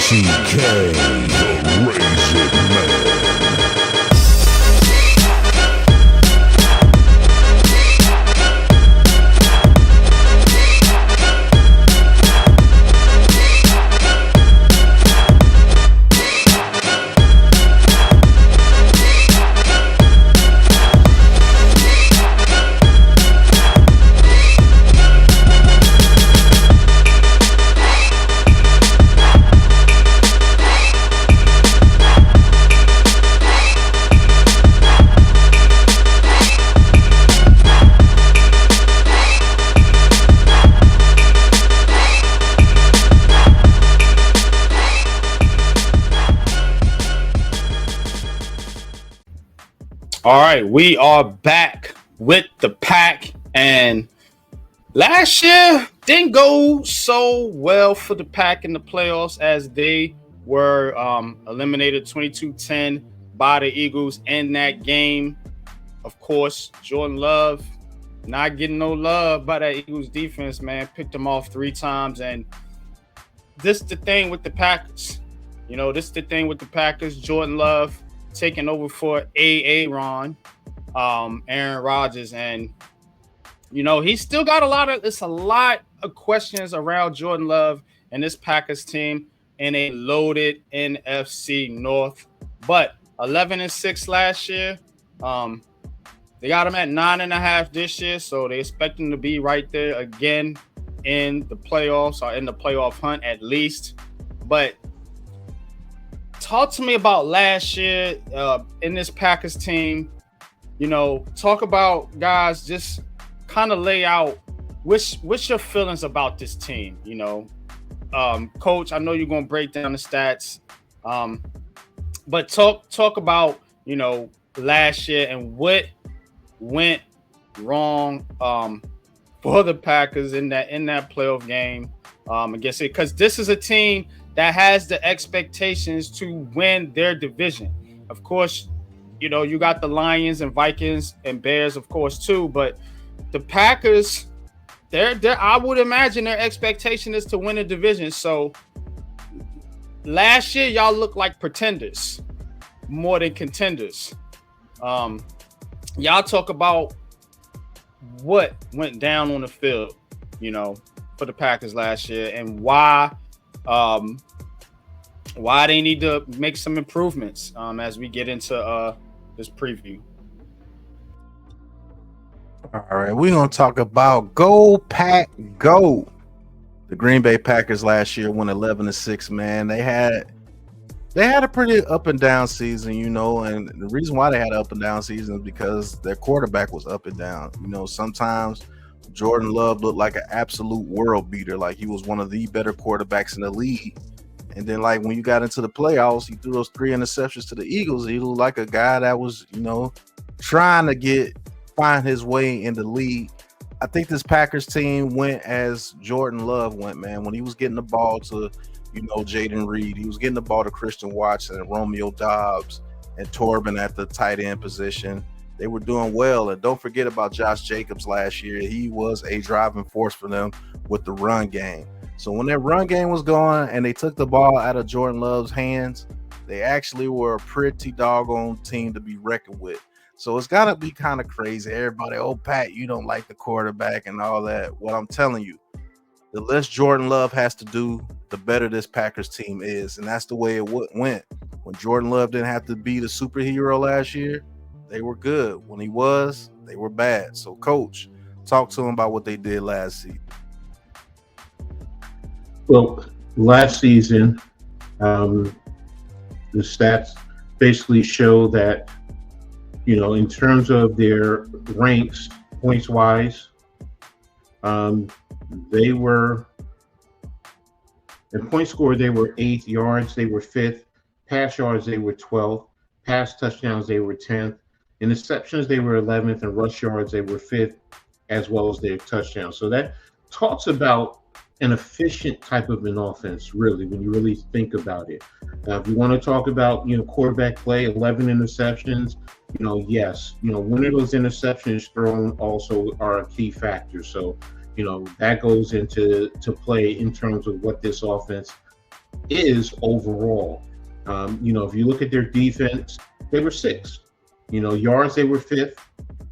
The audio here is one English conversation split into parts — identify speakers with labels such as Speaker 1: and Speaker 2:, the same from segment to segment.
Speaker 1: TK, the Raisin Man.
Speaker 2: All right, we are back with the pack, and last year didn't go so well for the pack in the playoffs as they were eliminated 22-10 by the Eagles in that game. Of course, Jordan Love not getting no love by that Eagles defense, man. Picked them off 3 times, and this is the thing with the Packers. Jordan Love taking over for Aaron Rodgers, and he's still got a lot of questions around Jordan Love and this Packers team in a loaded NFC North. But 11-6 last year, they got him at 9.5 this year, so they expect him to be right there again in the playoffs or in the playoff hunt at least. But talk to me about last year in this Packers team. Talk about, guys, just kind of lay out what's your feelings about this team. Coach, I know you're going to break down the stats, but talk about last year and what went wrong for the Packers in that playoff game against it, because this is a team that has the expectations to win their division. Of course, you got the Lions and Vikings and Bears, of course, too. But the Packers, I would imagine their expectation is to win a division. So last year, y'all looked like pretenders more than contenders. Y'all talk about what went down on the field, for the Packers last year, and why they need to make some improvements as we get into this preview.
Speaker 3: All right, we're going to talk about Go Pack Go. The Green Bay Packers last year went 11-6, man. They had a pretty up and down season, and the reason why they had an up and down season is because their quarterback was up and down. Sometimes Jordan Love looked like an absolute world beater, like he was one of the better quarterbacks in the league. And then, like, when you got into the playoffs, he threw those 3 interceptions to the Eagles. He looked like a guy that was, trying to find his way in the league. I think this Packers team went as Jordan Love went, man. When he was getting the ball to, Jaden Reed, he was getting the ball to Christian Watson and Romeo Doubs and Torben at the tight end position. They were doing well. And don't forget about Josh Jacobs last year. He was a driving force for them with the run game. So when that run game was going and they took the ball out of Jordan Love's hands, they actually were a pretty doggone team to be reckoned with. So it's got to be kind of crazy. Everybody, Pat, you don't like the quarterback and all that. What I'm telling you, the less Jordan Love has to do, the better this Packers team is. And that's the way it went. When Jordan Love didn't have to be the superhero last year, they were good. When he was, they were bad. So, Coach, talk to them about what they did last season.
Speaker 4: Well, last season, the stats basically show that, in terms of their ranks, points-wise, they were, in point score, they were 8th, yards, they were 5th, pass yards, they were 12th, pass touchdowns, they were 10th, interceptions, they were 11th, and rush yards, they were 5th, as well as their touchdowns. So that talks about an efficient type of an offense, really, when you really think about it. If you want to talk about, quarterback play, 11 interceptions, yes, one of those interceptions thrown also are a key factor. So, that goes into play in terms of what this offense is overall. If you look at their defense, they were 6th. Yards, they were 5th.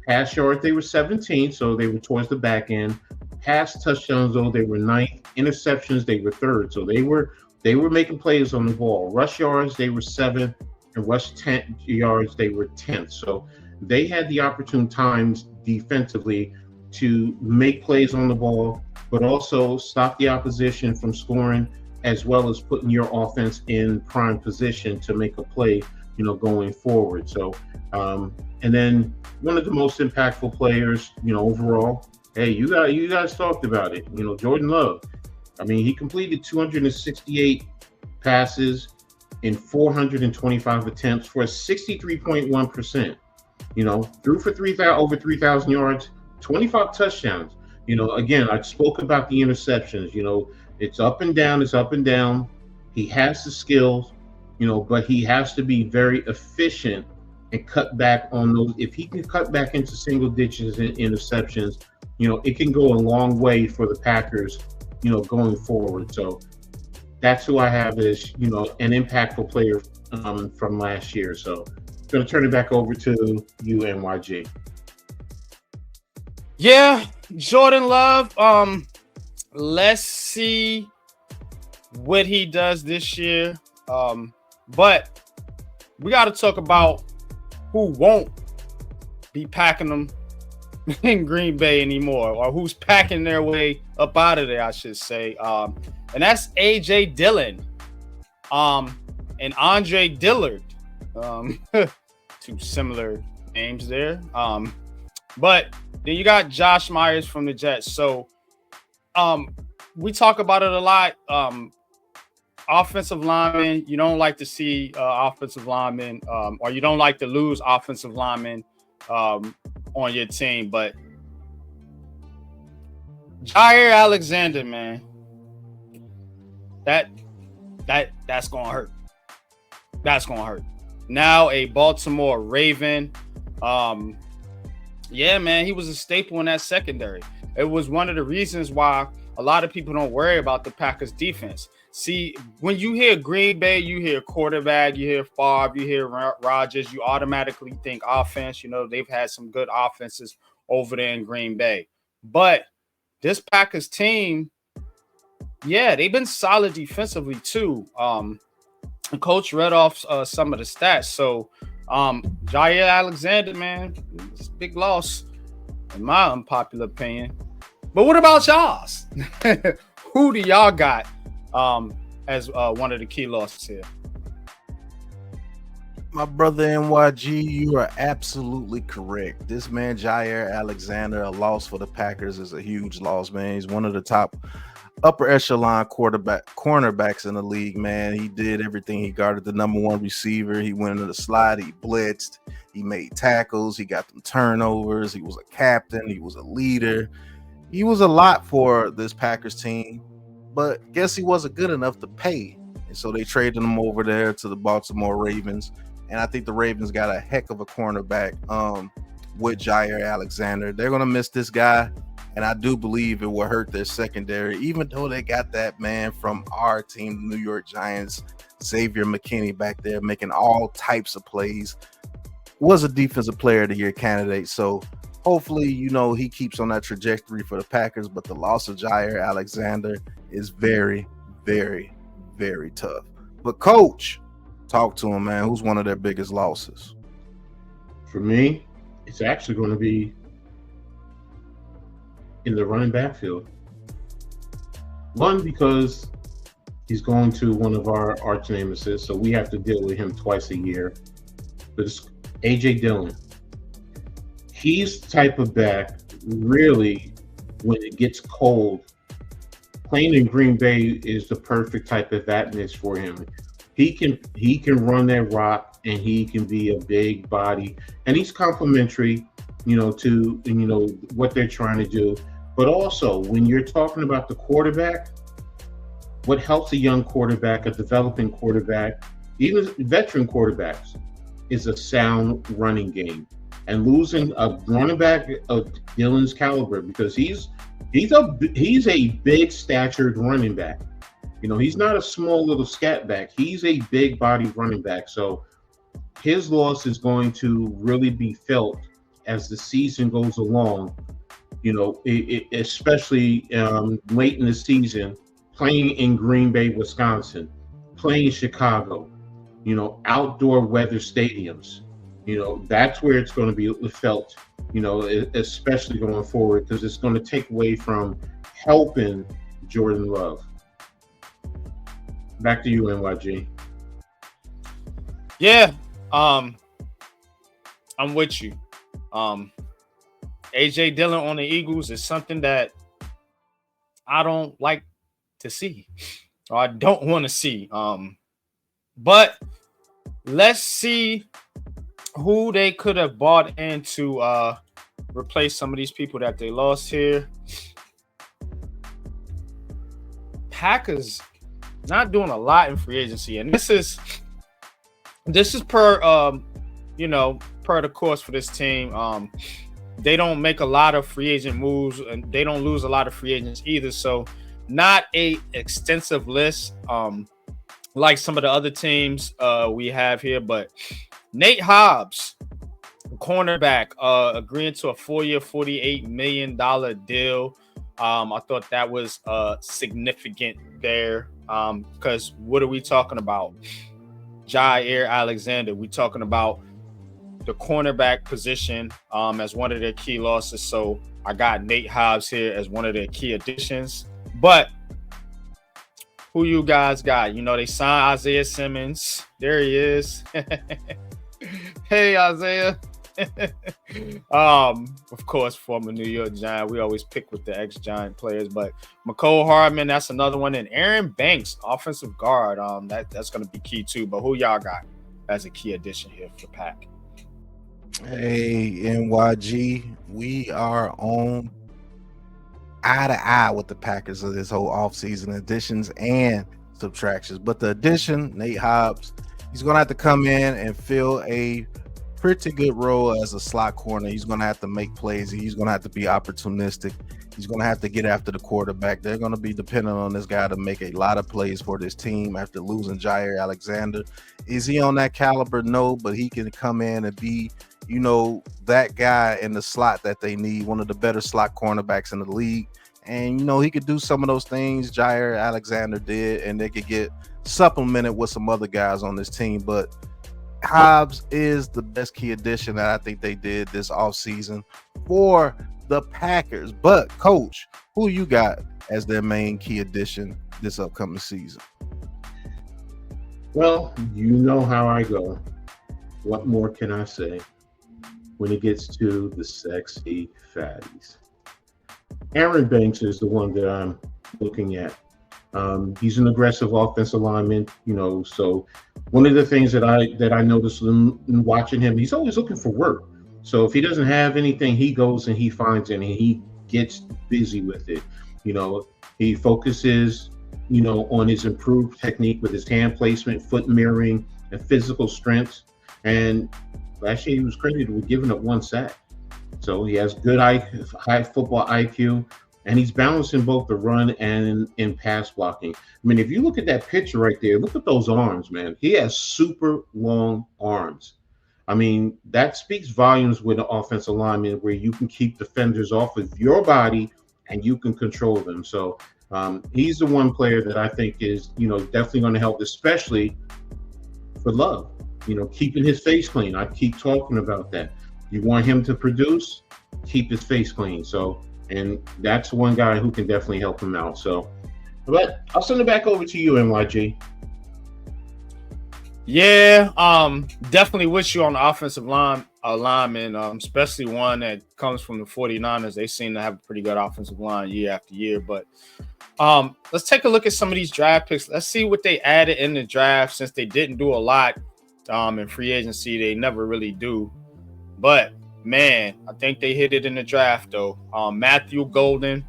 Speaker 4: Pass yards, they were 17th, so they were towards the back end. Pass touchdowns, though, they were 9th. Interceptions, they were 3rd, so they were making plays on the ball. Rush yards, they were 7th, and rush 10 yards, they were 10th. So they had the opportune times defensively to make plays on the ball, but also stop the opposition from scoring, as well as putting your offense in prime position to make a play, going forward. So, and then one of the most impactful players, overall. Hey, you guys talked about it. Jordan Love. I mean, he completed 268 passes in 425 attempts for a 63.1%. Threw for over 3,000 yards, 25 touchdowns. Again, I spoke about the interceptions. It's up and down. It's up and down. He has the skills, but he has to be very efficient and cut back on those. If he can cut back into single digits and interceptions, it can go a long way for the Packers, going forward. So that's who I have as, an impactful player from last year. So I'm going to turn it back over to you, NYG.
Speaker 2: Yeah, Jordan Love. Let's see what he does this year. But we got to talk about who won't be packing them in Green Bay anymore, or who's packing their way up out of there, I should say. And that's AJ Dillon, and Andre Dillard. Two similar names there. But then you got Josh Myers from the Jets. So we talk about it a lot. Offensive linemen, you don't like to see offensive linemen, or you don't like to lose offensive linemen on your team. But Jair Alexander, man, that's gonna hurt. That's gonna hurt. Now a Baltimore Raven. Yeah, man, he was a staple in that secondary. It was one of the reasons why a lot of people don't worry about the Packers defense. See, when you hear Green Bay, you hear quarterback, you hear Favre, you hear Rodgers, you automatically think offense. They've had some good offenses over there in Green Bay. But this Packers team, yeah, they've been solid defensively too. Coach read off some of the stats. So Jair Alexander, man, it's a big loss in my unpopular opinion. But what about y'all's? Who do y'all got as one of the key losses here?
Speaker 3: My brother NYG, you are absolutely correct. This man, Jair Alexander, a loss for the Packers is a huge loss, man. He's one of the top upper echelon cornerbacks in the league, man. He did everything. He guarded the number one receiver. He went into the slot. He blitzed. He made tackles. He got them turnovers. He was a captain. He was a leader. He was a lot for this Packers team, but guess he wasn't good enough to pay. And so they traded him over there to the Baltimore Ravens. And I think the Ravens got a heck of a cornerback with Jair Alexander. They're going to miss this guy. And I do believe it will hurt their secondary, even though they got that man from our team, the New York Giants, Xavier McKinney back there making all types of plays. Was a defensive player of the year candidate. So hopefully, he keeps on that trajectory for the Packers. But the loss of Jair Alexander is very, very, very tough. But Coach, talk to him, man. Who's one of their biggest losses?
Speaker 4: For me, it's actually going to be in the running backfield. One, because he's going to one of our arch nemesis, so we have to deal with him twice a year. But it's AJ Dillon. He's the type of back, really, when it gets cold, playing in Green Bay is the perfect type of atmosphere for him. He can run that rock, and he can be a big body, and he's complementary, to what they're trying to do. But also, when you're talking about the quarterback, what helps a young quarterback, a developing quarterback, even veteran quarterbacks, is a sound running game. And losing a running back of Dillon's caliber, because he's a big statured running back. You know, he's not a small little scat back. He's a big body running back. So his loss is going to really be felt as the season goes along. You know, especially late in the season, playing in Green Bay, Wisconsin, playing in Chicago, you know, outdoor weather stadiums. You know, that's where it's going to be felt, you know, especially going forward, because it's going to take away from helping Jordan Love. Back to you, NYG.
Speaker 2: Yeah, I'm with you. AJ Dillon on the Eagles is something that I don't like to see, or I don't want to see. But let's see who they could have bought in to replace some of these people that they lost here. Packers not doing a lot in free agency, and this is per per the course for this team. They don't make a lot of free agent moves, and they don't lose a lot of free agents either. So not a extensive list like some of the other teams we have here. But Nate Hobbs, cornerback, agreeing to a 4-year, $48 million deal. I thought that was significant there, because what are we talking about? Jair Alexander. We're talking about the cornerback position as one of their key losses. So I got Nate Hobbs here as one of their key additions. But who you guys got? You know, they signed Isaiah Simmons. There he is. Hey, Isaiah. Of course, former New York Giant. We always pick with the ex-Giant players, but McCole Hardman, that's another one. And Aaron Banks, offensive guard. That's going to be key too. But who y'all got as a key addition here for Pack?
Speaker 3: Hey, NYG, we are on eye to eye with the Packers of this whole offseason additions and subtractions. But the addition, Nate Hobbs, he's going to have to come in and fill a pretty good role as a slot corner. He's going to have to make plays. He's going to have to be opportunistic. He's going to have to get after the quarterback. They're going to be dependent on this guy to make a lot of plays for this team after losing Jair Alexander. Is he on that caliber? No, but he can come in and be, you know, that guy in the slot that they need, one of the better slot cornerbacks in the league. And, you know, he could do some of those things Jair Alexander did, and they could get supplemented with some other guys on this team. But Hobbs is the best key addition that I think they did this offseason for the Packers. But, Coach, who you got as their main key addition this upcoming season?
Speaker 4: Well, you know how I go. What more can I say when it gets to the sexy fatties? Aaron Banks is the one that I'm looking at. He's an aggressive offensive lineman, you know, so one of the things that I noticed in watching him, he's always looking for work. So if he doesn't have anything, he goes and he finds it and he gets busy with it. You know, he focuses, you know, on his improved technique with his hand placement, foot mirroring, and physical strength. And last year he was credited with giving up 1 sack. So he has good high football IQ, and he's balancing both the run and in pass blocking. I mean, if you look at that picture right there, look at those arms, man. He has super long arms. I mean, that speaks volumes with an offensive lineman where you can keep defenders off of your body and you can control them. So he's the one player that I think is, you know, definitely going to help, especially for Love. You know, keeping his face clean. I keep talking about that. You want him to produce, keep his face clean. So, and that's one guy who can definitely help him out. So, but I'll send it back over to you, NYG.
Speaker 2: Yeah, definitely with you on the offensive lineman, especially one that comes from the 49ers. They seem to have a pretty good offensive line year after year. But let's take a look at some of these draft picks. Let's see what they added in the draft, since they didn't do a lot in free agency. They never really do. But, man, I think they hit it in the draft, though. Matthew Golden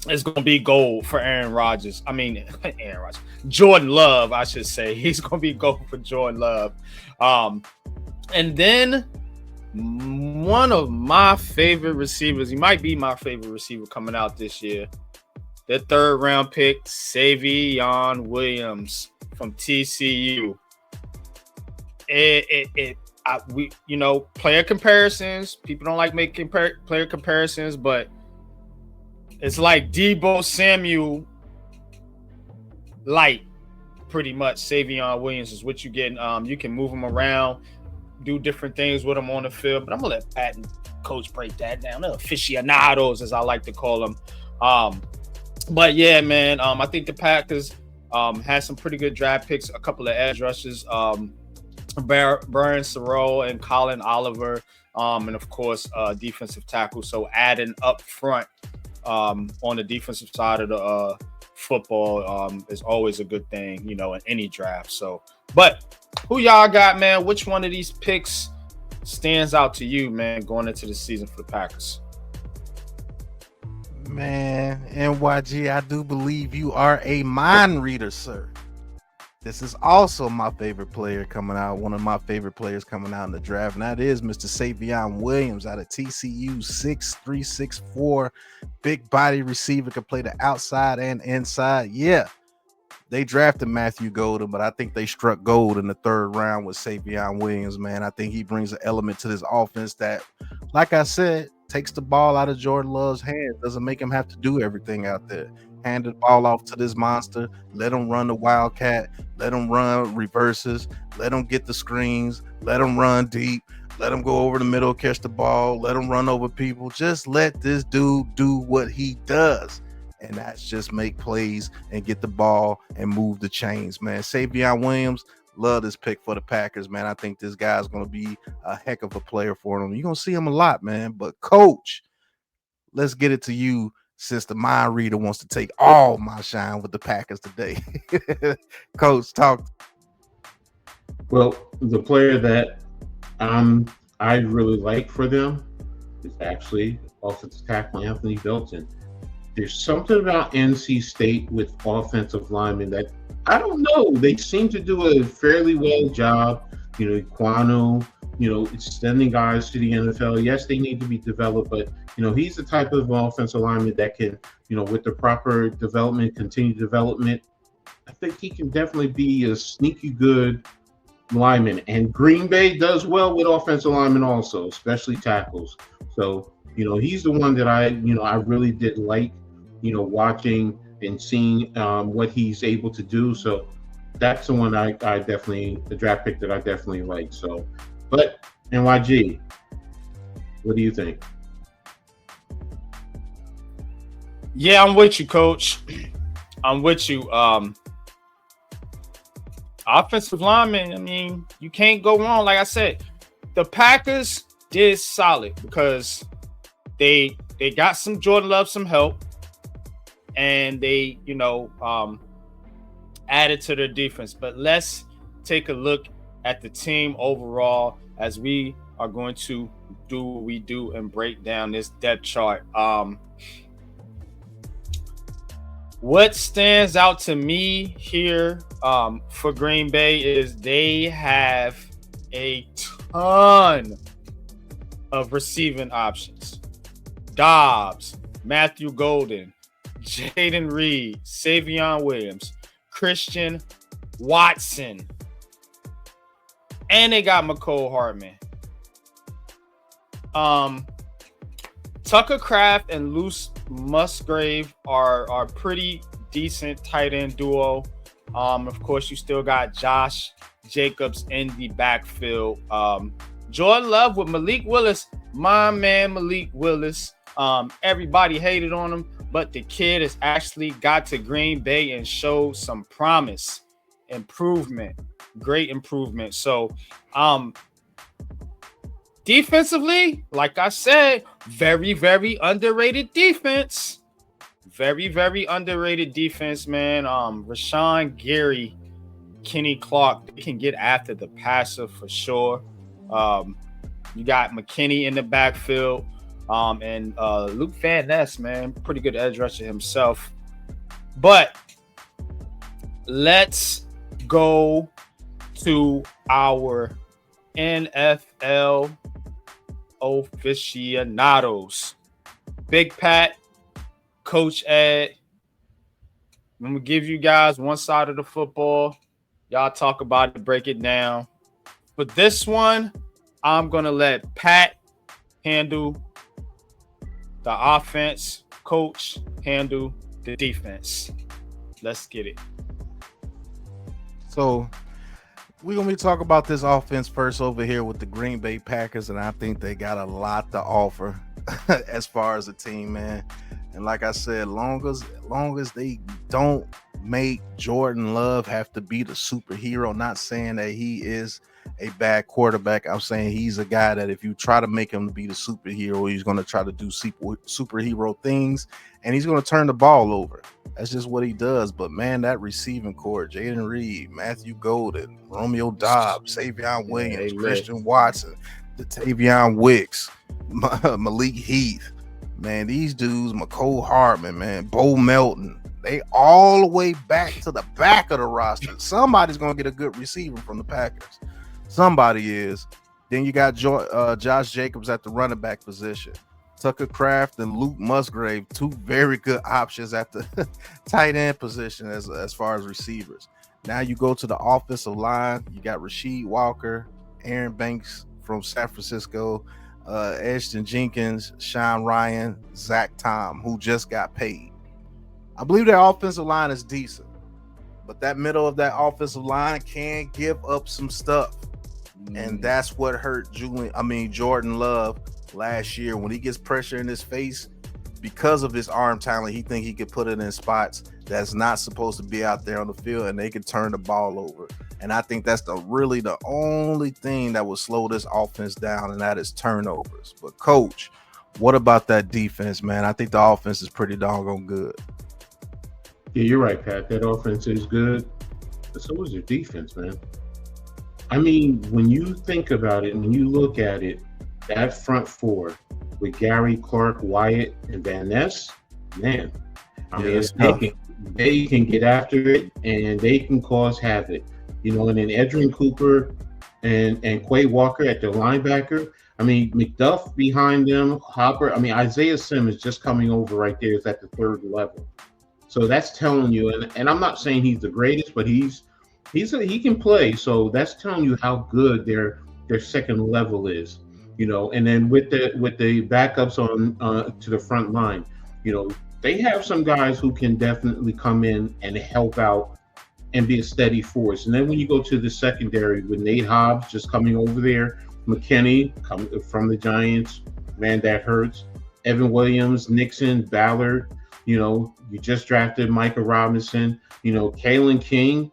Speaker 2: is going to be gold for Aaron Rodgers. I mean, Aaron Rodgers. Jordan Love, I should say. He's going to be gold for Jordan Love. And then one of my favorite receivers, he might be my favorite receiver coming out this year, the 3rd round pick, Savion Williams from TCU. Player comparisons. People don't like making player comparisons, but it's like Debo Samuel light, pretty much. Savion Williams is what you get. You can move him around, do different things with him on the field. But I'm gonna let Pat and Coach break that down. The aficionados, as I like to call them. But yeah, man. I think the Packers had some pretty good draft picks. A couple of edge rushers. Brian Sorrell and Colin Oliver, and of course defensive tackle. So adding up front on the defensive side of the football is always a good thing, in any draft. So, but who y'all got, man? Which one of these picks stands out to you, man, going into the season for the Packers?
Speaker 3: Man, NYG, I do believe you are a mind reader, sir. This is also my favorite player coming out, one of my favorite players coming out in the draft, and that is Mr. Savion Williams out of TCU, 6'3", 6'4", big body receiver, can play the outside and inside. Yeah, they drafted Matthew Golden, but I think they struck gold in the 3rd round with Savion Williams, man. I think he brings an element to this offense that, like I said, takes the ball out of Jordan Love's hands, doesn't make him have to do everything out there. Hand the ball off to this monster, let him run the wildcat, let him run reverses, let him get the screens, let him run deep, let him go over the middle, catch the ball, let him run over people. Just let this dude do what he does, and that's just make plays and get the ball and move the chains, man. Savion Williams, love this pick for the Packers, man. I think this guy's going to be a heck of a player for them. You're going to see him a lot, man. But Coach, let's get it to you, since the mind reader wants to take all my shine with the Packers today. Coach, talk.
Speaker 4: Well, the player that I really like for them is actually offensive tackle Anthony Belton. There's something about NC State with offensive linemen that I don't know. They seem to do a fairly well job. Quano, extending guys to the NFL. Yes, they need to be developed, but he's the type of offensive lineman that can, with the proper development, continued development, I think he can definitely be a sneaky good lineman. And Green Bay does well with offensive linemen also, especially tackles. So, he's the one that I really did like, watching and seeing what he's able to do. So that's the one the draft pick that I definitely like. So, but NYG, what do you think?
Speaker 2: Yeah, I'm with you, Coach. I'm with you. Offensive lineman, I mean, you can't go wrong. Like I said, the Packers did solid because they got some Jordan Love some help, and they, added to their defense. But let's take a look at the team overall as we are going to do what we do and break down this depth chart. What stands out to me here for Green Bay is they have a ton of receiving options. Dobbs, Matthew Golden, Jaden Reed, Savion Williams, Christian Watson, and they got McCole Hardman. Tucker Kraft and Luce Musgrave are pretty decent tight end duo. Of course, you still got Josh Jacobs in the backfield. Jordan Love with Malik Willis, my man Malik Willis. Everybody hated on him, but the kid has actually got to Green Bay and showed some promise, great improvement. So, defensively, like I said, very, very underrated defense. Very, very underrated defense, man. Rashawn Gary, Kenny Clark, they can get after the passer for sure. You got McKinney in the backfield. And Luke Van Ness, man, pretty good edge rusher himself. But let's go to our NFL aficionados. Big Pat, Coach Ed, I'm gonna give you guys one side of the football. Y'all talk about it, break it down. But this one, I'm gonna let Pat handle the offense, coach handle the defense. Let's get it.
Speaker 3: So we're gonna be talking about this offense first over here with the Green Bay Packers, and I think they got a lot to offer as far as a team, man. And like I said, long as they don't make Jordan Love have to be the superhero, not saying that he is a bad quarterback. I'm saying he's a guy that if you try to make him be the superhero, he's going to try to do superhero things, and he's going to turn the ball over. That's just what he does. But man, that receiving core, Jaden Reed, Matthew Golden, Romeo Dobbs, Savion Williams, Christian Watson, Tavion Wicks, Malik Heath, man, these dudes, McCole Hardman, man, Bo Melton, they all the way back to the back of the roster. Somebody's going to get a good receiver from the Packers. Somebody is. Then you got Josh Jacobs at the running back position. Tucker Kraft and Luke Musgrave, two very good options at the tight end position as far as receivers. Now you go to the offensive line. You got Rasheed Walker, Aaron Banks from San Francisco, Ashton Jenkins, Sean Ryan, Zach Tom, who just got paid. I believe their offensive line is decent, but that middle of that offensive line can give up some stuff. And that's what hurt Jordan Love last year when he gets pressure in his face because of his arm talent. He think he could put it in spots that's not supposed to be out there on the field, and they could turn the ball over. And I think that's really the only thing that will slow this offense down, and that is turnovers. But coach, what about that defense, man? I think the offense is pretty doggone good.
Speaker 4: Yeah, you're right, Pat. That offense is good, but so is their defense, man. I mean, when you think about it, when you look at it, that front four with Gary, Clark, Wyatt, and Van Ness, man, I mean, they can get after it and they can cause havoc, and then Edrin Cooper and Quay Walker at their linebacker. I mean, McDuff behind them, Hopper. I mean, Isaiah Simmons just coming over right there is at the third level. So that's telling you, and I'm not saying he's the greatest, but he can play. So that's telling you how good their second level is, And then with the backups on to the front line, they have some guys who can definitely come in and help out and be a steady force. And then when you go to the secondary with Nate Hobbs just coming over there, McKinney coming from the Giants, man, that hurts. Evan Williams, Nixon, Ballard. You just drafted Micah Robinson, Kalen King.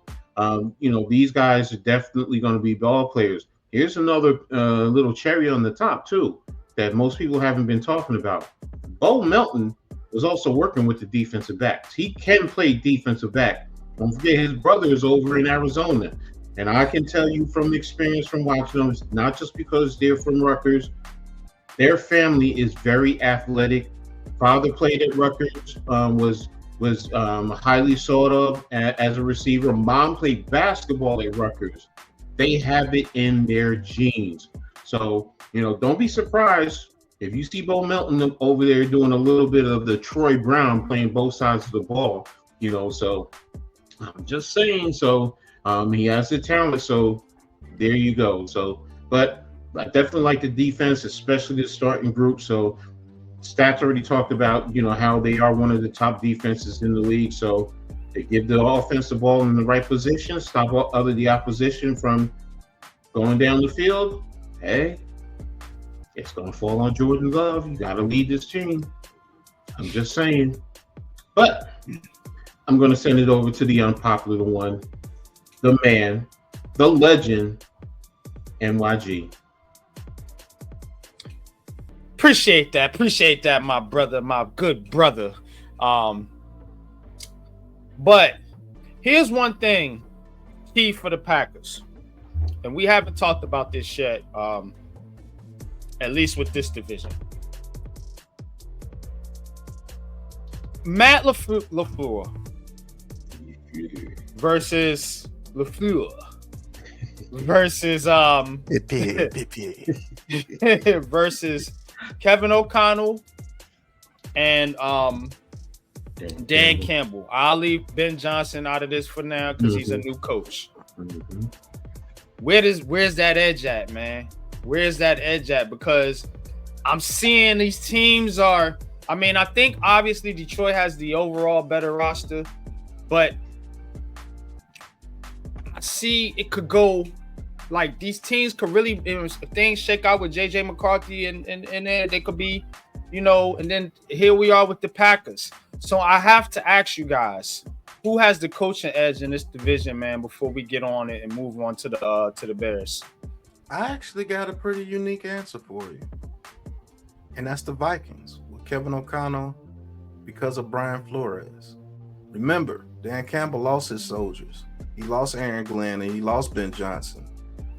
Speaker 4: These guys are definitely going to be ball players. Here's another little cherry on the top, too, that most people haven't been talking about. Bo Melton was also working with the defensive backs. He can play defensive back. Don't forget, his brother is over in Arizona. And I can tell you from experience from watching them, not just because they're from Rutgers, their family is very athletic. Father played at Rutgers, was highly sought of as a receiver. Mom played basketball at Rutgers. They have it in their genes. So, don't be surprised if you see Bo Melton over there doing a little bit of the Troy Brown playing both sides of the ball, So I'm just saying. So he has the talent. So there you go. So, but I definitely like the defense, especially the starting group. So Stats already talked about, how they are one of the top defenses in the league. So they give the offensive ball in the right position, stop the opposition from going down the field. Hey, it's going to fall on Jordan Love. You got to lead this team. I'm just saying. But I'm going to send it over to the unpopular one, the man, the legend, NYG.
Speaker 2: Appreciate that, my brother, my good brother. But here's one thing key for the Packers, and we haven't talked about this yet, at least with this division. Matt LaFleur versus LaFleur versus versus Kevin O'Connell and Dan Campbell. I'll leave Ben Johnson out of this for now because he's a new coach. Where's that edge at, man? Where's that edge at? Because I'm seeing these teams are. I mean, I think obviously Detroit has the overall better roster, but I see it could go like these teams could really, if things shake out with JJ McCarthy and there, they could be, and then here we are with the Packers. So I have to ask you guys, who has the coaching edge in this division, man, before we get on it and move on to the Bears?
Speaker 3: I actually got a pretty unique answer for you. And that's the Vikings with Kevin O'Connell because of Brian Flores. Remember, Dan Campbell lost his soldiers. He lost Aaron Glenn and he lost Ben Johnson.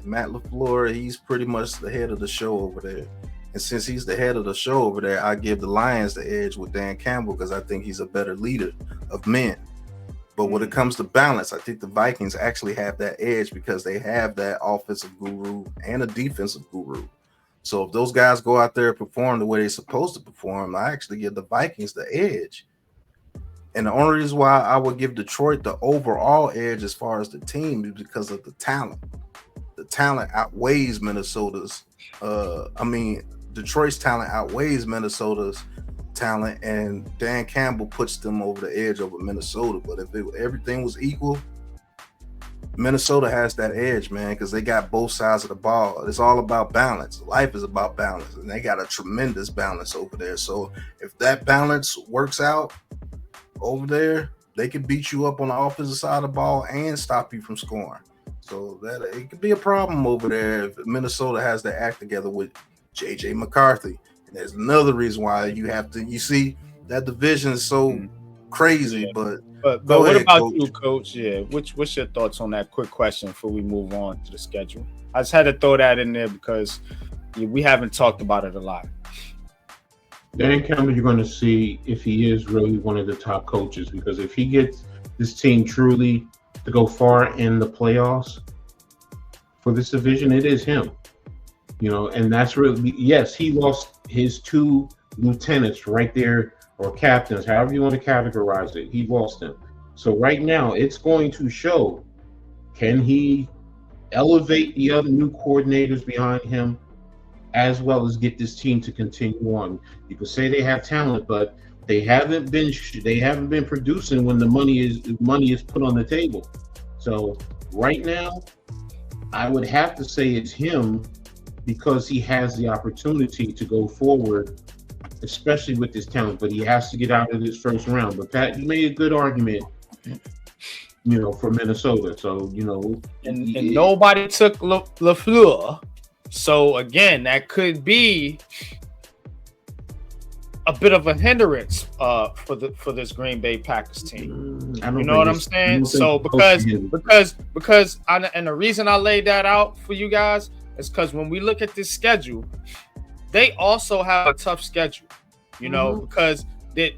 Speaker 3: Matt LaFleur, he's pretty much the head of the show over there. And since he's the head of the show over there, I give the Lions the edge with Dan Campbell because I think he's a better leader of men. But when it comes to balance, I think the Vikings actually have that edge because they have that offensive guru and a defensive guru. So if those guys go out there and perform the way they're supposed to perform, I actually give the Vikings the edge. And the only reason why I would give Detroit the overall edge as far as the team is because of the talent. The talent outweighs Minnesota's. Detroit's talent outweighs Minnesota's talent, and Dan Campbell puts them over the edge over Minnesota. But if everything was equal, Minnesota has that edge, man, because they got both sides of the ball. It's all about balance. Life is about balance, and they got a tremendous balance over there. So if that balance works out over there, they can beat you up on the opposite side of the ball and stop you from scoring. So that it could be a problem over there if Minnesota has their act together with JJ McCarthy. And there's another reason why you see that division is so crazy.
Speaker 2: Yeah.
Speaker 3: But
Speaker 2: what
Speaker 3: ahead,
Speaker 2: about
Speaker 3: Coach.
Speaker 2: you, Coach? Yeah, what's your thoughts on that quick question before we move on to the schedule? I just had to throw that in there because we haven't talked about it a lot.
Speaker 4: Dan Campbell, you're going to see if he is really one of the top coaches, because if he gets this team truly to go far in the playoffs for this division, it is him. And that's really, yes, he lost his two lieutenants right there, or captains, however you want to categorize it. He lost them. So right now, it's going to show, can he elevate the other new coordinators behind him, as well as get this team to continue on? You could say they have talent, but they haven't been producing when the money is put on the table. So right now, I would have to say it's him, because he has the opportunity to go forward, especially with this talent. But he has to get out of this first round. But Pat, you made a good argument, for Minnesota. So
Speaker 2: and nobody took LaFleur. So again, that could be a bit of a hindrance for this Green Bay Packers team. You know what I'm saying? So because and the reason I laid that out for you guys is because when we look at this schedule, they also have a tough schedule. Because the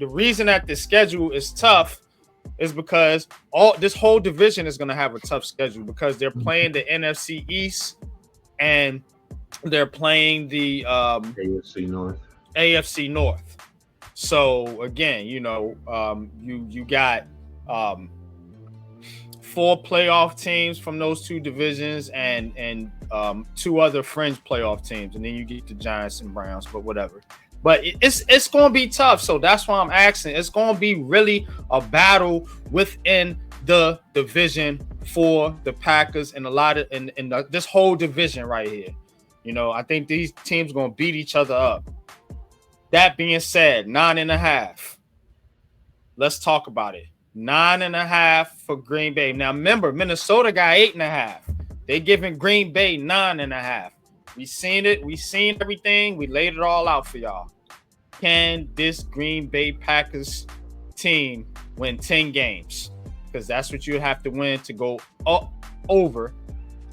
Speaker 2: reason that the schedule is tough is because this whole division is going to have a tough schedule because they're playing the NFC East and they're playing the AFC North. So again, you got 4 playoff teams from those two divisions and 2 other fringe playoff teams, and then you get the Giants and Browns, but whatever. But it's going to be tough, so that's why I'm asking. It's going to be really a battle within the division for the Packers and a lot of in this whole division right here. I think these teams are going to beat each other up. That being said, 9.5. Let's talk about it. 9.5 for Green Bay. Now remember, Minnesota got 8.5. They giving Green Bay 9.5. We seen it. We seen everything. We laid it all out for y'all. Can this Green Bay Packers team win 10 games? Because that's what you have to win to go up over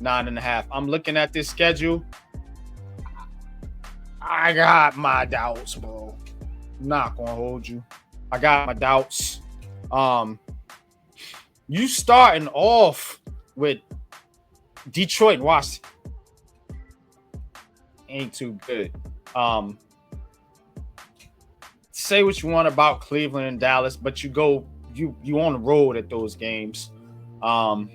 Speaker 2: 9.5. I'm looking at this schedule. I got my doubts, bro. I'm not gonna hold you. I got my doubts. You starting off with Detroit and Washington ain't too good. say what you want about Cleveland and Dallas, but you on the road at those games. And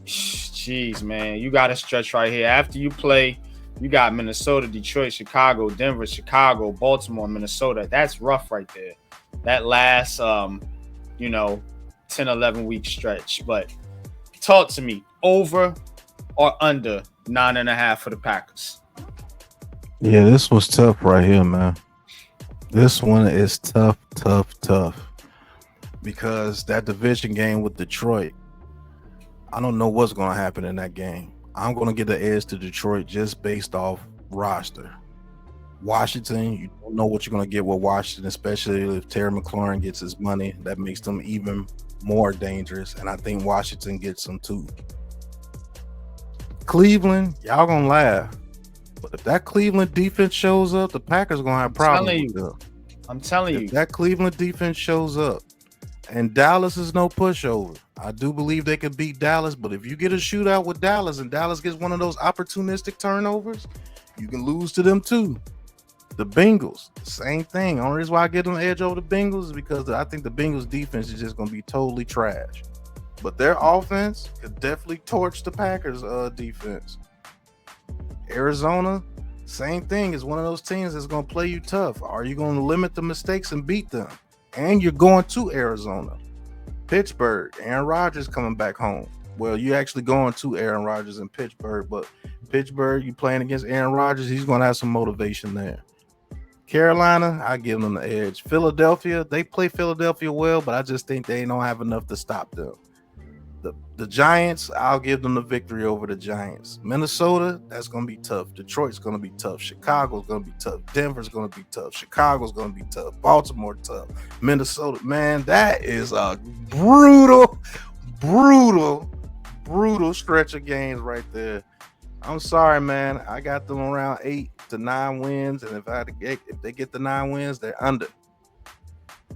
Speaker 2: jeez, man, you got a stretch right here. After you play, you got Minnesota, Detroit, Chicago, Denver, Chicago, Baltimore, Minnesota. That's rough right there. That last 10, 11 week stretch. But talk to me, over or under 9.5 for the Packers?
Speaker 3: Yeah, this was tough right here, man. This one is tough. Because that division game with Detroit, I don't know what's going to happen in that game. I'm going to get the edge to Detroit just based off roster. Washington, you don't know what you're going to get with Washington, especially if Terry McLaurin gets his money. That makes them even more dangerous, and I think Washington gets them too. Cleveland, y'all going to laugh. But if that Cleveland defense shows up, the Packers are going to have problems with them.
Speaker 2: I'm telling you.
Speaker 3: If that Cleveland defense shows up, and Dallas is no pushover. I do believe they could beat Dallas, but if you get a shootout with Dallas and Dallas gets one of those opportunistic turnovers, you can lose to them too. The Bengals, same thing. Only reason why I get them edge over the Bengals is because I think the Bengals defense is just going to be totally trash. But their offense could definitely torch the Packers defense. Arizona, same thing. Is one of those teams that's going to play you tough. Are you going to limit the mistakes and beat them? And you're going to Arizona. Pittsburgh, Aaron Rodgers coming back home. Well, you're actually going to Aaron Rodgers in Pittsburgh, but Pittsburgh, you playing against Aaron Rodgers, he's going to have some motivation there. Carolina, I give them the edge. Philadelphia, they play Philadelphia well, but I just think they don't have enough to stop them. The Giants, I'll give them the victory over the Giants. Minnesota, that's going to be tough. Detroit's going to be tough. Chicago's going to be tough. Denver's going to be tough. Chicago's going to be tough. Baltimore tough. Minnesota, man, that is a brutal stretch of games right there. I'm sorry, man. I got them around 8 to 9 wins, and if they get the 9 wins, they're under.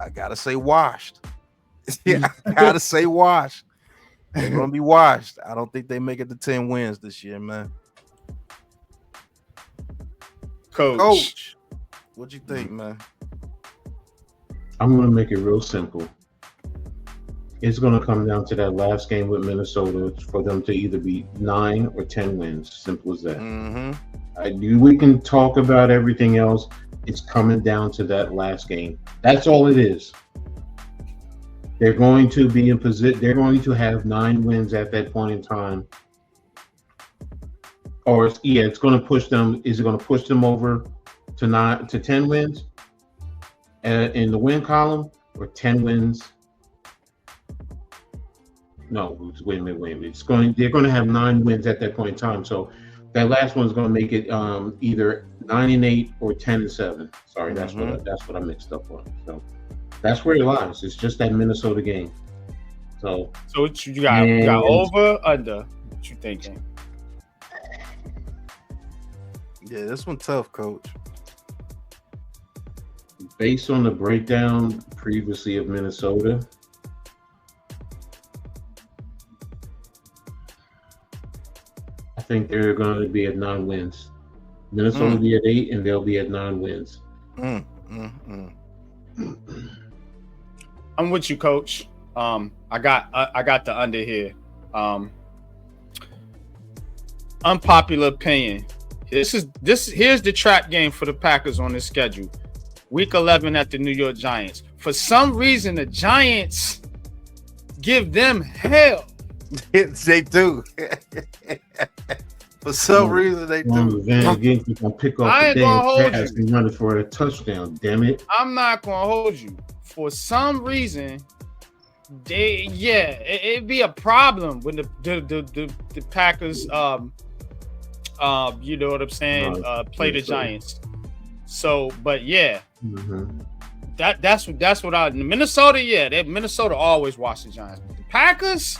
Speaker 3: I gotta say washed. Yeah, I gotta say washed. They're gonna be washed. I don't think they make it to 10 wins this year, man. Coach, what you think, man?
Speaker 4: I'm gonna make it real simple. It's gonna come down to that last game with Minnesota for them to either be 9 or 10 wins. Simple as that. We can talk about everything else. It's coming down to that last game. That's all it is. They're going to be in position. They're going to have 9 wins at that point in time. Or it's going to push them. Is it going to push them over to 10 wins in the win column, or 10 wins? No, wait a minute. They're going to have 9 wins at that point in time. So that last one's going to make it either 9-8 or 10-7. Sorry, that's what I mixed up on. So that's where it lies. It's just that Minnesota game. So
Speaker 2: what you got? You got over, under? What you thinking?
Speaker 3: Yeah, this one tough, Coach.
Speaker 4: Based on the breakdown previously of Minnesota, I think they're going to be at 9 wins. Minnesota will be at 8, and they'll be at 9 wins.
Speaker 2: I'm with you, Coach. I got the under here. Unpopular opinion. Here's the trap game for the Packers on this schedule. Week 11 at the New York Giants. For some reason, the Giants give them hell.
Speaker 3: They do. For some reason, they do.
Speaker 4: Van Ginkel gonna pick off the damn pass and run it for a touchdown. Damn it!
Speaker 2: I'm not gonna hold you. For some reason, it'd be a problem when the Packers, you know what I'm saying, play the Giants. So, but yeah, that's what I Minnesota. Yeah, Minnesota always watch the Giants. But the Packers,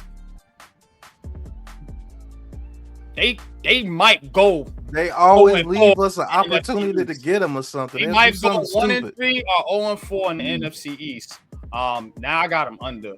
Speaker 2: they might go.
Speaker 3: They always leave us an opportunity to get them or something.
Speaker 2: They might go 1-3 or 0-4 in the NFC East. Now I got them under,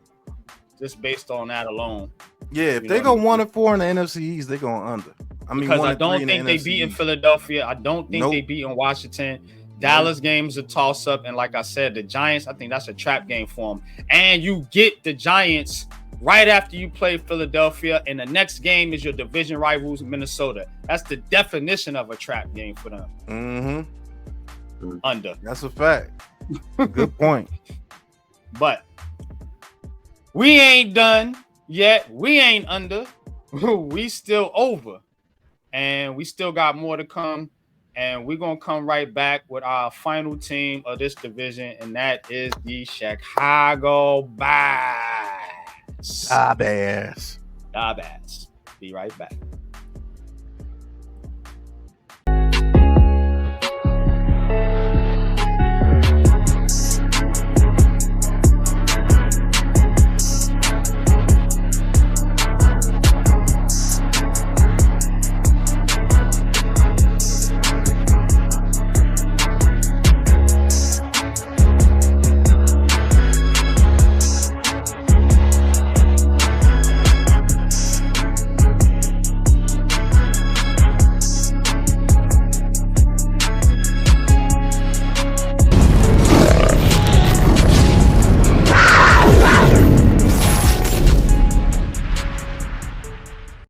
Speaker 2: just based on that alone.
Speaker 3: Yeah, if they go 1-4 in the NFC East, they're going under.
Speaker 2: Because I don't think they beat in Philadelphia. I don't think they beat in Washington. Dallas game is a toss-up, and like I said, the Giants, I think that's a trap game for them. And you get the Giants right after you play Philadelphia, and the next game is your division rivals, Minnesota. That's the definition of a trap game for them.
Speaker 3: Mm-hmm.
Speaker 2: Under.
Speaker 3: That's a fact. Good point.
Speaker 2: But we ain't done yet. We ain't under. We still over. And we still got more to come. And we're going to come right back with our final team of this division, and that is the Chicago Bears.
Speaker 3: Ah, Bears.
Speaker 2: Bears. Be right back.